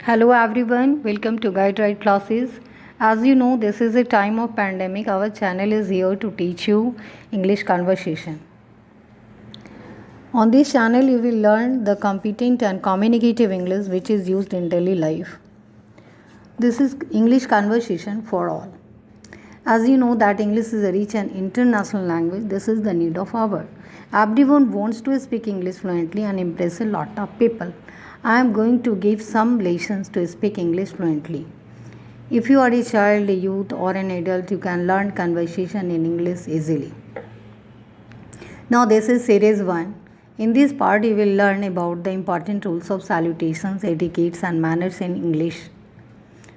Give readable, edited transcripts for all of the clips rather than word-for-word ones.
Hello everyone, welcome to Guide Right classes. As you know, this is a time of pandemic. Our channel is here to teach you English conversation. On this channel, you will learn the competent and communicative English which is used in daily life. This is English conversation for all. As you know that English is a rich and international language, this is the need of hour. Everyone wants to speak English fluently and impress a lot of people. I am going to give some lessons to speak English fluently. If you are a child, a youth or an adult, you can learn conversation in English easily. Now this is series 1. In this part you will learn about the important rules of salutations, etiquettes and manners in English.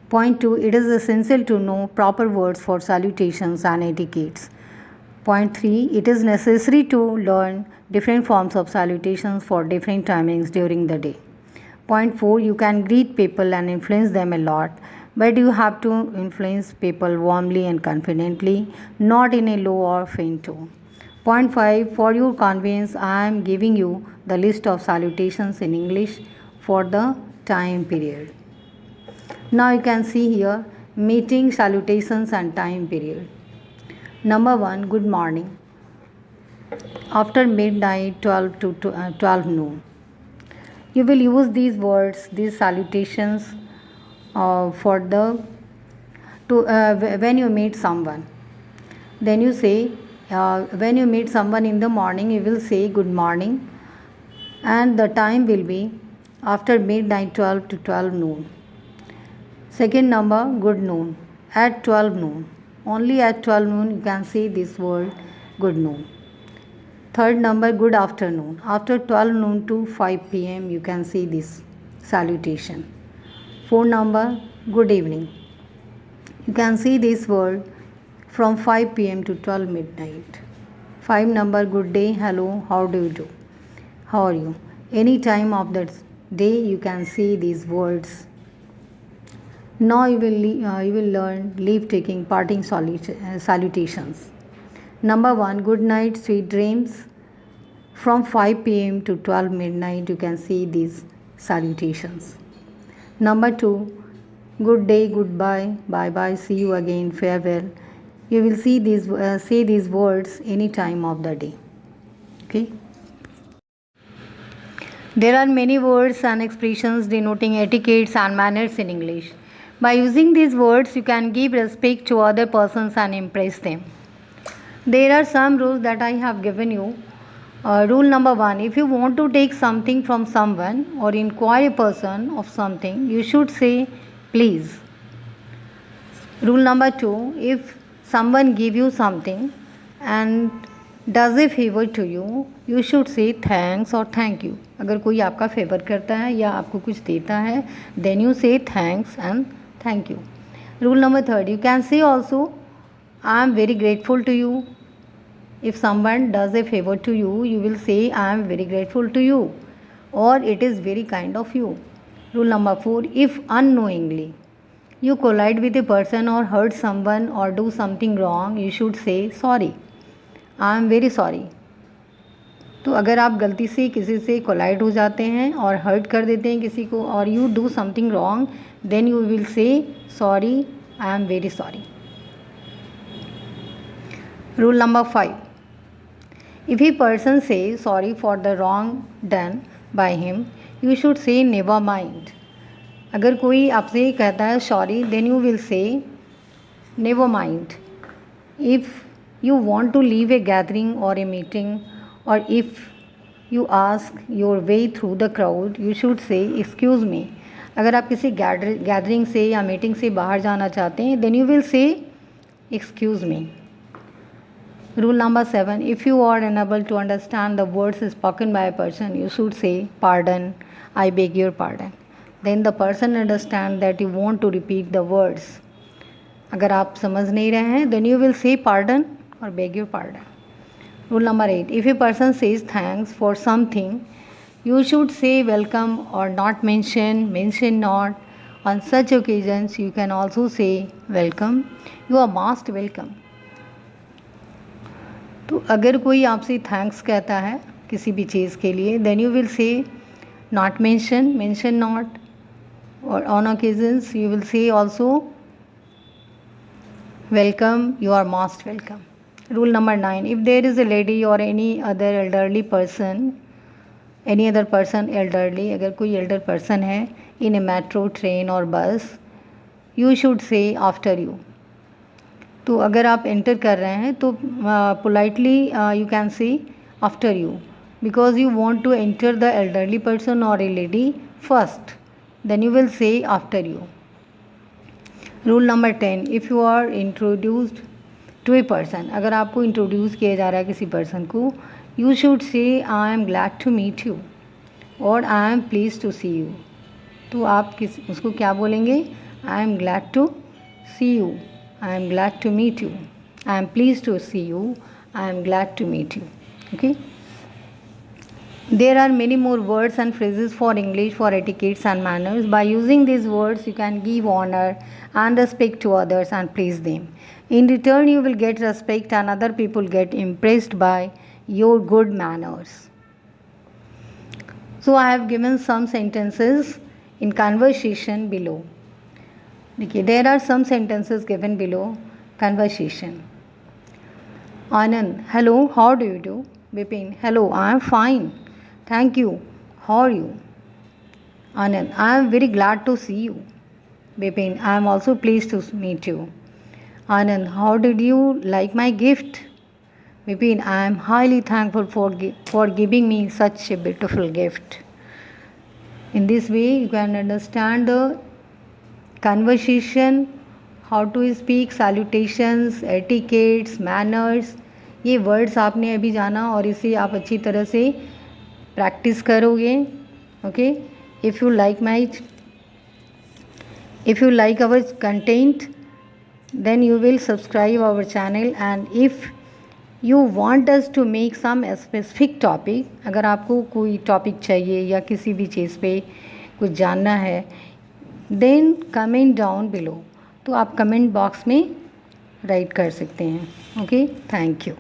Point 2. It is essential to know proper words for salutations and etiquettes. Point 3. It is necessary to learn different forms of salutations for different timings during the day. Point 4. You can greet people and influence them a lot, but you have to influence people warmly and confidently, not in a low or faint tone. Point 5. For your convenience, I am giving you the list of salutations in English for the time period. Now you can see here meeting, salutations and time period. Number 1. Good morning. After midnight 12 to 12 noon. You will use these words, these salutations when you meet someone. Then you say, when you meet someone in the morning, you will say good morning, and the time will be after midnight 12 to 12 noon. Second number, good noon, at 12 noon. Only at 12 noon you can say this word good noon. Third number, good afternoon. After 12 noon to 5 p.m. you can see this salutation. Fourth number, good evening. You can see this word from 5 p.m. to 12 midnight. 5 number, good day, hello, how do you do? How are you? Any time of the day you can see these words. Now you will learn leave taking parting salutations. Number 1, good night, sweet dreams. From 5 p.m. to 12 midnight you can see these salutations. Number 2, good day, goodbye, bye bye, see you again, farewell. You will see say these words any time of the day. Okay. There are many words and expressions denoting etiquettes and manners in English. By using these words, you can give respect to other persons and impress them. There are some rules that I have given you. Rule number 1. If you want to take something from someone or inquire a person of something, you should say please. Rule number 2. If someone give you something and does a favor to you, you should say thanks or thank you. अगर कोई आपका favour करता है या आपको कुछ देता है, then you say thanks and thank you. Rule number 3. You can say also I am very grateful to you. If someone does a favor to you, you will say I am very grateful to you, or it is very kind of you. Rule number 4. If unknowingly you collide with a person or hurt someone or do something wrong, you should say sorry. I am very sorry. तो अगर आप गलती से किसी से collide हो जाते हैं और हर्ट कर देते हैं किसी को और you do something wrong, then you will say sorry, I am very sorry. Rule number 5. If a person says sorry for the wrong done by him, you should say never mind. अगर कोई आपसे कहता है sorry, then you will say never mind. If you want to leave a gathering or a meeting, or if you ask your way through the crowd, you should say excuse me. अगर आप किसी gathering से या meeting से बाहर जाना चाहते हैं, then you will say excuse me. Rule number 7. If you are unable to understand the words spoken by a person, you should say pardon, I beg your pardon. Then the person understands that you want to repeat the words. अगर आप समझ नहीं रहे हैं, then you will say pardon or beg your pardon. Rule number 8. If a person says thanks for something, you should say welcome or not mention not. On such occasions, you can also say welcome. You are most welcome. तो अगर कोई आपसे thanks कहता है किसी भी चीज़ के लिए, then you will say not mention not, or on occasions you will say also welcome, you are most welcome. Rule number 9, if there is a lady or any other elderly person, any other person elderly, अगर कोई elder person है in a metro, train or bus, you should say after you. तो अगर आप enter कर रहे हैं तो politely you can say after you, because you want to enter the elderly person और a lady first, then you will say after you. Rule number 10, if you are introduced to a person, अगर आपको introduce किया जा रहा है किसी person को, you should say I am glad to meet you और I am please to see you. तो आप उसको क्या बोलेंगे? I am glad to see you, I am glad to meet you, I am pleased to see you, I am glad to meet you. Okay. There are many more words and phrases for English for etiquettes and manners. By using these words, you can give honor and respect to others and please them. In return, you will get respect and other people get impressed by your good manners. So I have given some sentences in conversation below. देखिए, there are some sentences given below conversation. Anand, hello, how do you do? Vipin, hello, I am fine, thank you, how are you? Anand, I am very glad to see you. Vipin, I am also please to meet you. Anand, how did you like my gift? Vipin, I am highly thankful for giving me such a beautiful gift. In this way, you can understand the conversation, how to speak, salutations, etiquettes, manners. ये words आपने अभी जाना और इसे आप अच्छी तरह से प्रैक्टिस करोगे. Okay. If you like our content, then you will subscribe our channel, and if you want us to make some specific topic, अगर आपको कोई टॉपिक चाहिए या किसी भी चीज़ पे कुछ जानना है, देन कमेंट डाउन बिलो. तो आप कमेंट बॉक्स में राइट कर सकते हैं. Okay, thank you.